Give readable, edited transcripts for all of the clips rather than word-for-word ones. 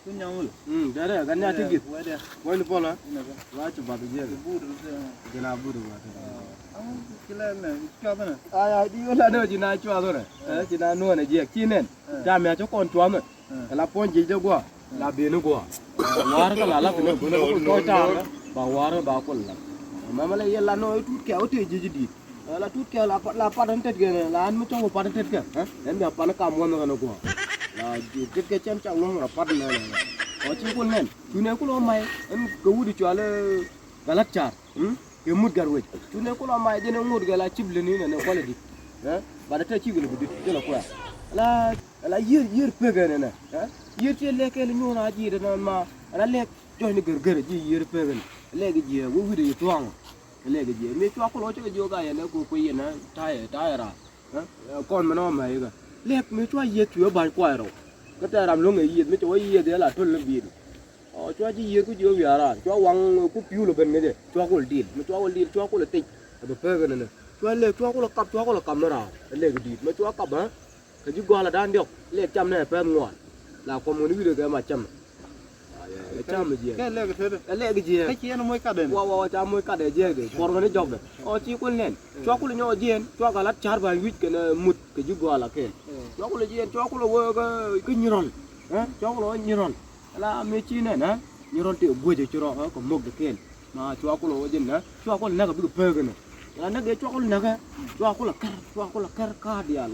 kunyamul. Dere ganya tigit. Wede. Wani pola. Ina ga. Wacha badu je. Budu se. Jina budu ba. Am kila na chaba na. Aya di wala no jina chwa do re. Jina no ne je kinen. Ta me cho kon chwa me. La pon je je go. La be no go. War ka la ne go no ko ta ba war ba ko la. Mama le yella no tut ke o te je di. La tut ke la pa dan tet ge la an mo cho pa dan tet ke. En ga pa na kam mo no go. La tet ke chen chang no ra pa na na. Có chi quân nên chú này cũng lo mày em cứu đi cho là galat char em mút garwe chú này cũng lo mày cho nên mút gala chip lên này nó quay đi bà đã thấy chi cái gì đó là quoi là year pe cái này year chơi lek cái nhau na gì đó mà là lek cho nó gờ gờ gì year pe cái lek cái gì वो भी tuang lek cái gì mấy chú có lo cho cái yoga này nó cũng quay nó tai ra con mà nó mày cái lek mấy chú year chú bán quay rồi cái ta làm luôn cái gì mấy chỗ gì đấy là thuần làm gì cho chị gì cũng chưa về ra cho quăng cũng piu là bên cái gì cho cô đi mà cho cô đi cho cô là tịnh ở bên cái này cho lên cho cô là cầm nó nào lên cái đi mà cho cầm á cái gì gọi là đan được lên trăm này phải ngon là có một cái cái mà trăm trăm là gì Cái lek cái thế. lên cái gì Cái chia nó mới cắt đến. wow trăm mới cắt để gì cái còn cái job đấy chị quân lên cho cô là nhau gì cho cái lát char vài vít cái mút cái gì gọi là cái cho cô là gì cho cô là cái nhron cho cô là nhron là mấy chi này nè nhron tiểu bùi thì cho nó có một cái mà cho cô là gì nè cho cô là cái bị bơ cái này là nó để cho cô là cái cho cô là car đi à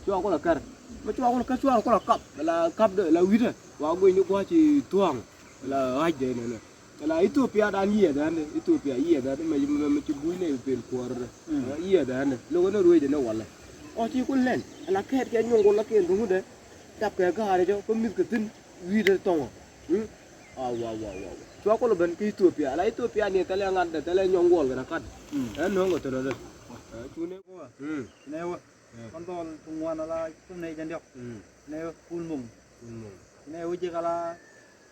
cho cô là car mà cho cô là cặp đợi là vít rồi và người như qua chỉ tuang là ai đấy này là Ethiopia đã nhiều đấy này Ethiopia nhiều đấy mà chỉ bùi này bên quar nhiều đấy này lúc nó ruồi thì nó hoàn lại chỉ con lên là cái nhung con là cái đúng đấy đập cái gà đấy cho có miếng cái tin vi đấy tông wow cho con là bên cái Ethiopia là Ethiopia này tao ngắt tao nhung con cái nào cắt nó có từ đó chú này Này wa. Con to tung ngoan là tung này chân được. Này phun mùng. Này uji kala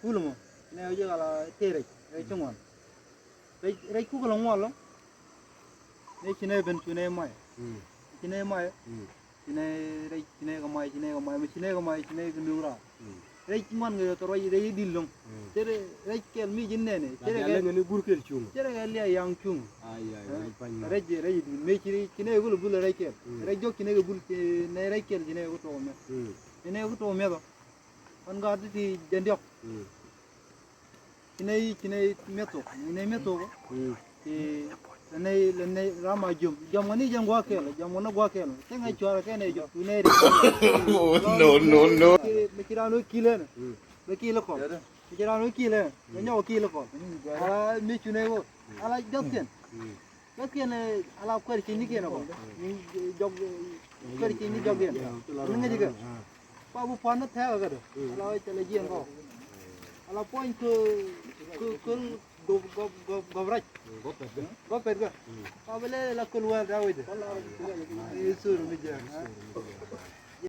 phun mùng. Này uji kala tere. Đây chung ngoan. Đây khu cái ngoan lắm. Đây chỉ này bên chú này mai. Chỉ này mai. Chỉ này cái mai mà chỉ này cái nuôi ra. Đây ngoan người ta rồi đây đi luôn. Thế đây cái mi chính này. Thế cái này bur cái chung thế cái này yang chung. Đây mấy chỉ này bul đây cái. Đây jo chỉ này bul này đây cái chỉ này cái trộm này. Chỉ này cái trộm này đó. Con gà thì dân được. Chỉ này mét tổ. Thì này rama jum cái này jam nó qua cái cái ngày chua cái này jo này no mấy cái nó kilo này mấy kilo con mấy cái nó kilo mấy nhau kilo con ala mấy chú này vô ala dốc tiền này ala quay cái gì kia nó con dốc quay cái gì dốc kia nó nghe gì cơ bao nhiêu phần nó theo cái đó ala chạy lấy tiền không ala point cứ Govrach. Gopet ga. Kabele la kulwa dawid. Yesu rumija.